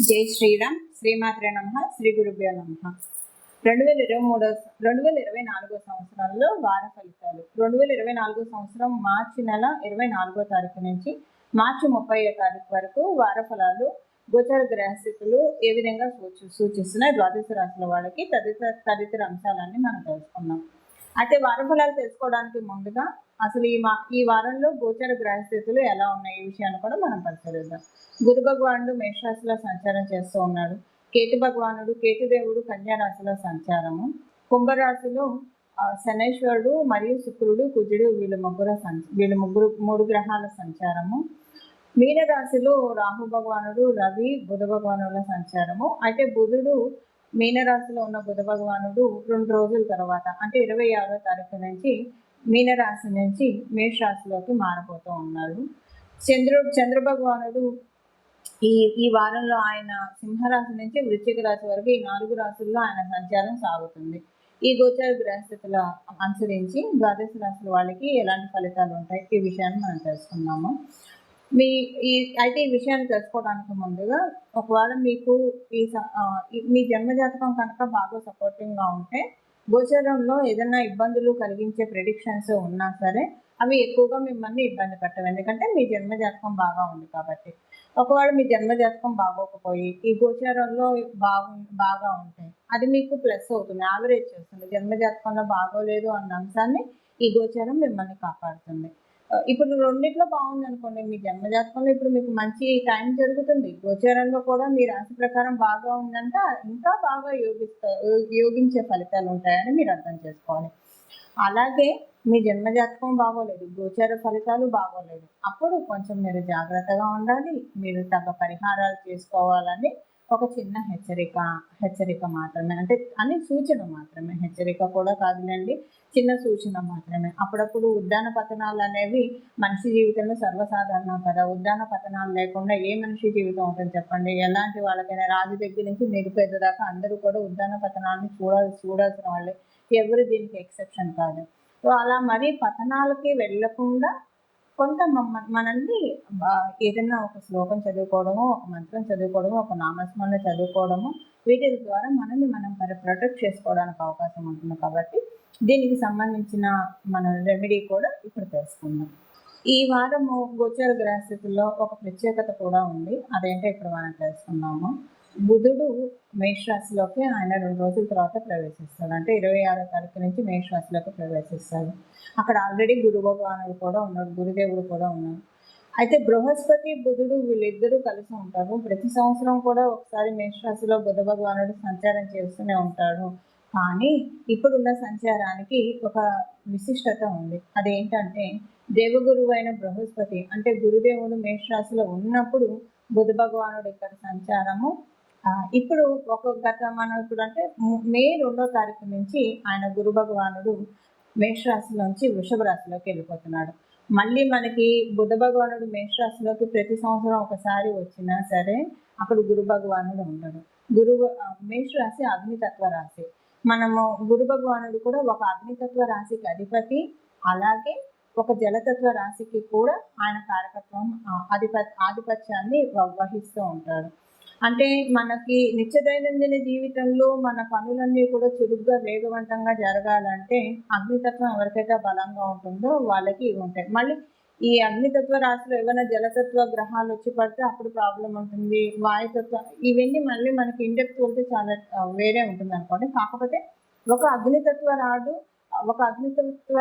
జై శ్రీరామ్. శ్రీమాత్రే నమః. శ్రీ గురుభ్యో నమః. 2024 సంవత్సరంలో వార ఫలితాలు. 2024 సంవత్సరం మార్చి నెల 24వ తారీఖు నుంచి మార్చి 30వ తారీఖు వరకు వార ఫలాలు గోచర గ్రహస్థితులు ఏ విధంగా సూచిస్తున్నాయి ద్వాదశ రాశుల వాళ్ళకి తదితర అంశాలన్నీ మనం తెలుసుకున్నాం. అయితే వార ఫలాలు తెలుసుకోవడానికి ముందుగా అసలు ఈ వారంలో గోచర గ్రహస్థితులు ఎలా ఉన్నాయి ఈ విషయాన్ని కూడా మనం పరిశీలిద్దాం. గురు భగవానుడు మేషరాశిలో సంచారం చేస్తూ ఉన్నాడు. కేతుదేవుడు కన్యా రాశిలో సంచారము. కుంభరాశిలో శనైశ్వరుడు మరియు శుక్రుడు కుజుడు వీళ్ళ మూడు గ్రహాల సంచారము. మీనరాశిలో రాహు భగవానుడు రవి బుధ భగవానుల సంచారము. అయితే బుధుడు మీనరాశిలో ఉన్న బుధ భగవానుడు 2 రోజుల తర్వాత అంటే 26వ తారీఖు నుంచి మీనరాశి నుంచి మేషరాశిలోకి మారబోతూ ఉన్నాడు. చంద్ర భగవానుడు ఈ వారంలో ఆయన సింహరాశి నుంచి వృశ్చిక రాశి వరకు ఈ 4 రాశుల్లో ఆయన సంచారం సాగుతుంది. ఈ గోచర గ్రహస్థితుల అనుసరించి ద్వాదశ రాశుల వాళ్ళకి ఎలాంటి ఫలితాలు ఉంటాయి ఈ విషయాన్ని మనం తెలుసుకున్నాము. అయితే ఈ విషయాన్ని తెలుసుకోవడానికి ముందుగా ఒకవేళ మీకు మీ జన్మజాతకం కనుక బాగా సపోర్టింగ్గా ఉంటే గోచరంలో ఏదైనా ఇబ్బందులు కలిగించే ప్రెడిక్షన్స్ ఉన్నా సరే అవి ఎక్కువగా మిమ్మల్ని ఇబ్బంది పెట్టవు, ఎందుకంటే మీ జన్మజాతకం బాగా ఉంది కాబట్టి. ఒకవేళ మీ జన్మజాతకం బాగోకపోయి ఈ గోచారంలో బాగా ఉంటాయి, అది మీకు ప్లస్ అవుతుంది, యావరేజ్ చేస్తుంది. జన్మజాతకంలో బాగోలేదు అన్న అంశాన్ని ఈ గోచారం మిమ్మల్ని కాపాడుతుంది. ఇప్పుడు రెండిట్లో బాగుంది అనుకోండి, మీ జన్మజాతకంలో ఇప్పుడు మీకు మంచి టైం జరుగుతుంది, గోచారంలో కూడా మీ రాశి ప్రకారం బాగా ఉందంటే ఇంకా బాగా యోగించే ఫలితాలు ఉంటాయని మీరు అర్థం చేసుకోవాలి. అలాగే మీ జన్మజాతకం బాగోలేదు, గోచార ఫలితాలు బాగోలేదు, అప్పుడు కొంచెం మీరు జాగ్రత్తగా ఉండాలి. మీరు తగ్గ పరిహారాలు చేసుకోవాలని ఒక చిన్న హెచ్చరిక మాత్రమే, అంటే అని సూచన మాత్రమే, హెచ్చరిక కూడా కాదులేండి, చిన్న సూచన మాత్రమే. అప్పుడప్పుడు ఉద్దాన పతనాలు అనేవి మనిషి జీవితంలో సర్వసాధారణం కదా. ఉద్దాన పతనాలు లేకుండా ఏ మనిషి జీవితం ఉంటుంది చెప్పండి? ఎలాంటి వాళ్ళకైనా రాజు దగ్గర నుంచి నిరుపేద దాకా అందరూ కూడా ఉద్దాన పతనాన్ని చూడాల్సిన వాళ్ళే, ఎవరు దీనికి ఎక్సెప్షన్ కాదు. సో అలా మరీ పతనాలకి వెళ్ళకుండా కొంత మనల్ని ఏదైనా ఒక శ్లోకం చదువుకోవడము, ఒక మంత్రం చదువుకోవడము, ఒక నామస్మరణ చదువుకోవడము, వీటి ద్వారా మనల్ని మనం ప్రొటెక్ట్ చేసుకోవడానికి అవకాశం ఉంటుంది. కాబట్టి దీనికి సంబంధించిన మన రెమెడీ కూడా ఇప్పుడు తెలుసుకుందాం. ఈ వారము గోచర గ్రహస్థితుల్లో ఒక ప్రత్యేకత కూడా ఉంది, అదేంటో ఇప్పుడు మనం తెలుసుకున్నాము. బుధుడు మేషరాశిలోకి ఆయన 2 రోజుల తర్వాత ప్రవేశిస్తాడు, అంటే 26వ తారీఖు నుంచి మేషరాశిలోకి ప్రవేశిస్తాడు. అక్కడ ఆల్రెడీ గురు భగవానుడు కూడా ఉన్నాడు, గురుదేవుడు కూడా ఉన్నాడు. అయితే బృహస్పతి బుధుడు వీళ్ళిద్దరూ కలిసి ఉంటారు. ప్రతి సంవత్సరం కూడా ఒకసారి మేషరాశిలో బుధ భగవానుడు సంచారం చేస్తూనే ఉంటాడు. కానీ ఇప్పుడున్న సంచారానికి ఒక విశిష్టత ఉంది. అదేంటంటే దేవగురువు అయిన బృహస్పతి అంటే గురుదేవుడు మేషరాశిలో ఉన్నప్పుడు బుధ భగవానుడు ఇక్కడ సంచారము. ఇప్పుడు మనం ఇప్పుడు అంటే మే 2వ తారీఖు నుంచి ఆయన గురు భగవానుడు మేషరాశిలోంచి వృషభ రాశిలోకి వెళ్ళిపోతున్నాడు. మళ్ళీ మనకి బుధ భగవానుడు మేషరాశిలోకి ప్రతి సంవత్సరం ఒకసారి వచ్చినా సరే అప్పుడు గురు భగవానుడు ఉండడు. మేషరాశి అగ్నితత్వ రాశి. మనము గురు భగవానుడు కూడా ఒక అగ్నితత్వ రాశికి అధిపతి, అలాగే ఒక జలతత్వ రాశికి కూడా ఆయన కారకత్వం ఆధిపత్యాన్ని వహిస్తూ ఉంటాడు. అంటే మనకి నిత్య దైనందిన జీవితంలో మన పనులన్నీ కూడా చురుగ్గా వేగవంతంగా జరగాలంటే అగ్నితత్వం ఎవరికైతే బలంగా ఉంటుందో వాళ్ళకి ఇవి ఉంటాయి. మళ్ళీ ఈ అగ్నితత్వ రాశిలో ఏమైనా జలతత్వ గ్రహాలు వచ్చి పడితే అప్పుడు ప్రాబ్లం ఉంటుంది. వాయుతత్వ ఇవన్నీ మళ్ళీ మనకి ఇండెప్త్ వెళ్తే చాలా వేరే ఉంటుంది అనుకోండి. కాకపోతే ఒక అగ్నితత్వ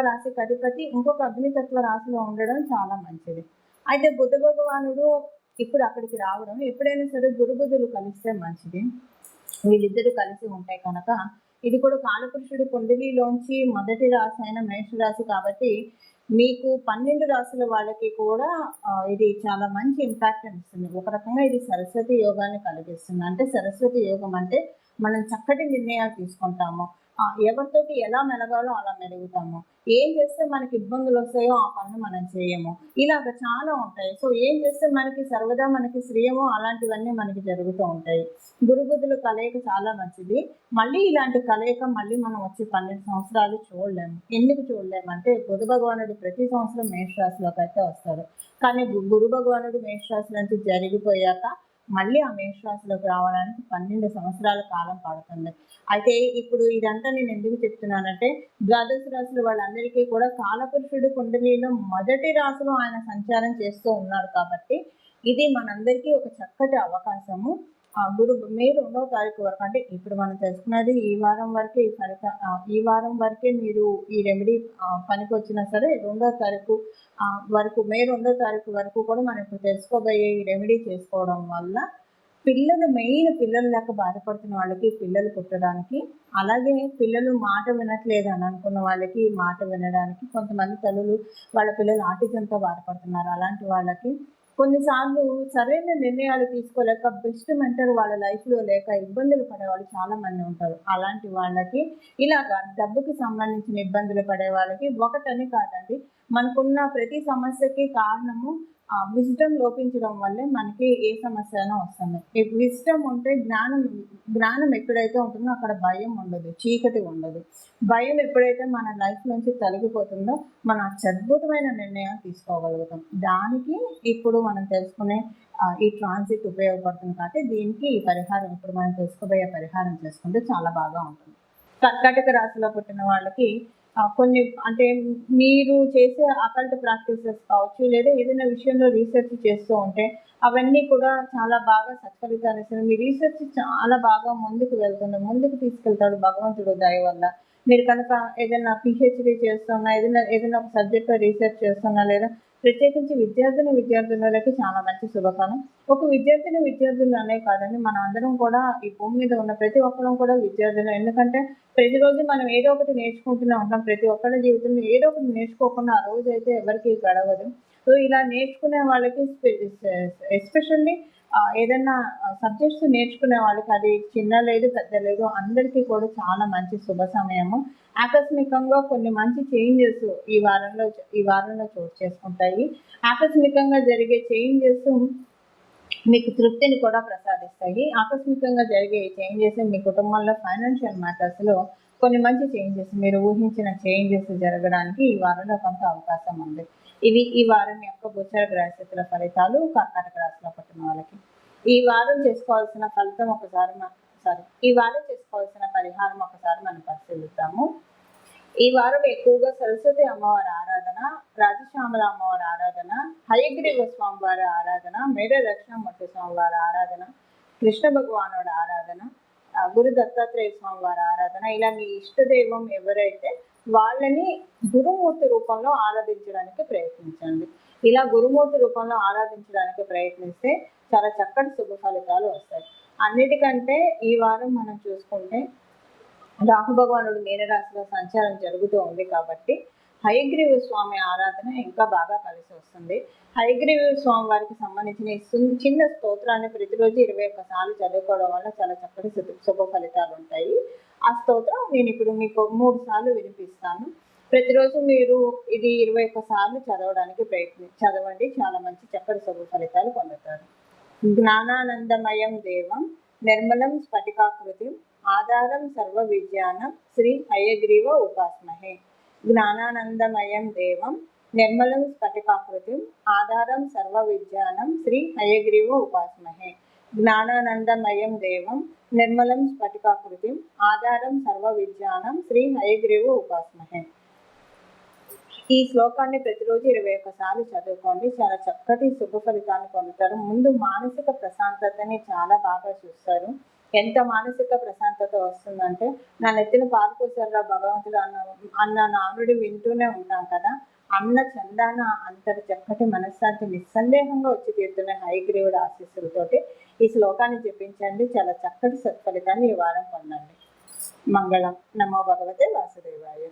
రాశికి అధిపతి ఇంకొక అగ్నితత్వ రాశిలో ఉండడం చాలా మంచిది. అయితే బుధ భగవానుడు ఇప్పుడు అక్కడికి రావడం, ఎప్పుడైనా సరే గురు బుధులు కలిస్తే మంచిది. వీళ్ళిద్దరూ కలిసి ఉంటాయి కనుక ఇది కూడా కాలపురుషుడి కుండలిలోంచి మొదటి రాశి అయిన మేషరాశి కాబట్టి మీకు 12 రాశుల వాళ్ళకి కూడా ఇది చాలా మంచి ఇంపాక్ట్ ఇస్తుంది. ఒక రకంగా ఇది సరస్వతి యోగాన్ని కలిగిస్తుంది. అంటే సరస్వతి యోగం అంటే మనం చక్కటి నిర్ణయాలు తీసుకుంటాము, ఎవరితోటి ఎలా మెలగాలో అలా మెలుగుతాము, ఏం చేస్తే మనకి ఇబ్బందులు వస్తాయో ఆ పనులు మనం చేయము, ఇలాగ చాలా ఉంటాయి. సో ఏం చేస్తే మనకి సర్వదా మనకి శ్రేయమో అలాంటివన్నీ మనకి జరుగుతూ ఉంటాయి. గురుబుద్ధుల కలయిక చాలా మంచిది. మళ్ళీ ఇలాంటి కలయిక మళ్ళీ మనం వచ్చి 12 సంవత్సరాలు చూడలేము. ఎందుకు చూడలేము అంటే బుధ భగవానుడు ప్రతి సంవత్సరం మేషరాశిలోకి అయితే వస్తాడు. కానీ గురు భగవానుడు మేషరాశి నుంచి జరిగిపోయాక మళ్ళీ ఆ మేషరాశిలోకి రావడానికి 12 సంవత్సరాల కాలం పడుతుంది. అయితే ఇప్పుడు ఇదంతా నేను ఎందుకు చెప్తున్నానంటే, ద్వాదశ రాశుల వాళ్ళందరికీ కూడా కాలపురుషుడు కుండలిలో మొదటి రాశిలో ఆయన సంచారం చేస్తూ ఉన్నాడు కాబట్టి, ఇది మనందరికీ ఒక చక్కటి అవకాశము. మే 2వ తారీఖు వరకు, అంటే ఇప్పుడు మనం తెలుసుకున్నది ఈ వారం వరకే, ఈ వారం వరకే మీరు ఈ రెమెడీ పనికొచ్చినా సరే, 2వ తారీఖు వరకు, మే 2వ తారీఖు వరకు కూడా మనం ఇప్పుడు తెలుసుకోబోయే ఈ రెమెడీ చేసుకోవడం వల్ల పిల్లలు లేక బాధపడుతున్న వాళ్ళకి పిల్లలు పుట్టడానికి, అలాగే పిల్లలు మాట వినట్లేదు అని అనుకున్న వాళ్ళకి మాట వినడానికి, కొంతమంది తల్లులు వాళ్ళ పిల్లలు ఆటిజంతో బాధపడుతున్నారు. అలాంటి వాళ్ళకి కొన్నిసార్లు సరైన నిర్ణయాలు తీసుకోలేక, బెస్ట్ మెంటర్ వాళ్ళ లైఫ్‌లో లేక ఇబ్బందులు పడేవాళ్ళు చాలామంది ఉంటారు. అలాంటి వాళ్ళకి ఇలాగా డబ్బుకి సంబంధించిన ఇబ్బందులు పడే వాళ్ళకి ఒకటని కాదండి, మనకున్న ప్రతి సమస్యకి కారణము విజ్డమ్ లోపించడం వల్లే మనకి ఏ సమస్య అయినా వస్తుంది. ఈ విజ్డమ్ ఉంటే జ్ఞానం ఎక్కడైతే ఉంటుందో అక్కడ భయం ఉండదు, చీకటి ఉండదు. భయం ఎప్పుడైతే మన లైఫ్ నుంచి తొలగిపోతుందో మనం అత్యద్భుతమైన నిర్ణయాలు తీసుకోగలుగుతాం. దానికి ఇప్పుడు మనం తెలుసుకునే ఈ ట్రాన్సిట్ ఉపయోగపడుతుంది కాబట్టి దీనికి ఈ పరిహారం, ఇప్పుడు మనం తెలుసుకోబోయే పరిహారం చేసుకుంటే చాలా బాగా ఉంటుంది. కర్కాటక రాశిలో పుట్టిన వాళ్ళకి కొన్ని, అంటే మీరు చేసే అకల్ట్ ప్రాక్టీసెస్ కావచ్చు, లేదా ఏదైనా విషయంలో రీసెర్చ్ చేస్తూ ఉంటే అవన్నీ కూడా చాలా బాగా సత్ఫలితాన్ని ఇస్తుంది. మీ రీసెర్చ్ చాలా బాగా ముందుకు తీసుకెళ్తాడు భగవంతుడు దయ వల్ల. మీరు కనుక ఏదైనా పిహెచ్డి చేస్తున్నా, ఏదైనా ఒక సబ్జెక్ట్లో రీసెర్చ్ చేస్తున్నా, లేదా ప్రత్యేకించి విద్యార్థులకి చాలా మంచి శుభకాలం. ఒక విద్యార్థులు అనే కాదండి, మనం అందరం కూడా ఈ భూమి మీద ఉన్న ప్రతి ఒక్కరం కూడా విద్యార్థులు. ఎందుకంటే ప్రతిరోజు మనం ఏదో ఒకటి నేర్చుకుంటూనే ఉంటాం. ప్రతి ఒక్కరి జీవితంలో ఏదో ఒకటి నేర్చుకోకుండా ఆ రోజు అయితే ఎవరికి గడవదు. సో ఇలా నేర్చుకునే వాళ్ళకి ఎస్పెషల్లీ ఏదైనా సబ్జెక్ట్స్ నేర్చుకునే వాళ్ళకి, అది చిన్న లేదు పెద్ద లేదు, అందరికీ కూడా చాలా మంచి శుభ సమయము. ఆకస్మికంగా కొన్ని మంచి చేంజెస్ ఈ వారంలో చోటు చేసుకుంటాయి. ఆకస్మికంగా జరిగే చేంజెస్ మీకు తృప్తిని కూడా ప్రసాదిస్తాయి. ఆకస్మికంగా జరిగే ఈ చేంజెస్ మీ కుటుంబంలో ఫైనాన్షియల్ మ్యాటర్స్లో కొన్ని మంచి చేంజెస్, మీరు ఊహించిన చేంజెస్ జరగడానికి ఈ వారంలో కొంత అవకాశం ఉంది. ఇవి ఈ వారం యొక్క గోచర గ్రహస్థితుల ఫలితాలు కర్కాటక రాశిలో పుట్టిన వాళ్ళకి. ఈ వారం చేసుకోవాల్సిన పరిహారం ఒకసారి మనం పరిశీలిద్దాము. ఈ వారం ఎక్కువగా సరస్వతి అమ్మవారి ఆరాధన, రాజశ్యామల అమ్మవారి ఆరాధన, హయగ్రీవ స్వామివారి ఆరాధన, మేడ దక్షిణామూర్తి స్వామివారి ఆరాధన, కృష్ణ భగవానుడి ఆరాధన, గురు దత్తాత్రేయ స్వామివారి ఆరాధన, ఇలా మీ ఇష్టదైవం ఎవరైతే వాళ్ళని గురుమూర్తి రూపంలో ఆరాధించడానికి ప్రయత్నించండి. ఇలా గురుమూర్తి రూపంలో ఆరాధించడానికి ప్రయత్నిస్తే చాలా చక్కటి శుభ ఫలితాలు వస్తాయి. అన్నిటికంటే ఈ వారం మనం చూసుకుంటే రాహు భగవానుడు మీనరాశిలో సంచారం జరుగుతూ ఉంది కాబట్టి హయగ్రీవ స్వామి ఆరాధన ఇంకా బాగా కలిసి వస్తుంది. హయగ్రీవ స్వామి వారికి సంబంధించిన చిన్న స్తోత్రాన్ని ప్రతిరోజు 21 సార్లు చదువుకోవడం వల్ల చాలా చక్కటి శుభ ఫలితాలు ఉంటాయి. ఆ స్తోత్రం నేను ఇప్పుడు మీకు 3 సార్లు వినిపిస్తాను. ప్రతిరోజు మీరు ఇది 21 సార్లు చదవండి, చాలా మంచి చక్కటి శుభ ఫలితాలు పొందుతారు. జ్ఞానానందమయం దేవం నిర్మలం స్ఫటికాకృతి ఆధారం సర్వ విజ్ఞానం శ్రీ హయగ్రీవ ఉపాస్మహే. జ్ఞానానందమయం దేవం నిర్మలం స్ఫటికాకృతి ఆధారం సర్వ విజ్ఞానం శ్రీ హయగ్రీవ ఉపాస్మహే. జ్ఞానానందమయం దేవం నిర్మలం స్ఫటికాకృతి ఆధారం సర్వ విజ్ఞానం శ్రీ హయగ్రీవ ఉపాస్మహే. ఈ శ్లోకాన్ని ప్రతిరోజు 21 సార్లు చదువుకోండి, చాలా చక్కటి శుభ ఫలితాన్ని పొందుతారు. ముందు మానసిక ప్రశాంతతని చాలా బాగా చూస్తారు. ఎంత మానసిక ప్రశాంతత వస్తుందంటే, నా నెత్తిన పాలు పోసారురా భగవంతుడు అన్న నానుడి వింటూనే ఉంటాం కదా, అన్న చందాన అంతటి చక్కటి మనశ్శాంతి నిస్సందేహంగా వచ్చి తీరుతున్న హయగ్రీవుడి ఆశీస్సులతోటి ఈ శ్లోకాన్ని జపించండి, చాలా చక్కటి సత్ఫలితాన్ని ఈ వారం పొందండి. మంగళం. నమో భగవతే వాసుదేవాయ.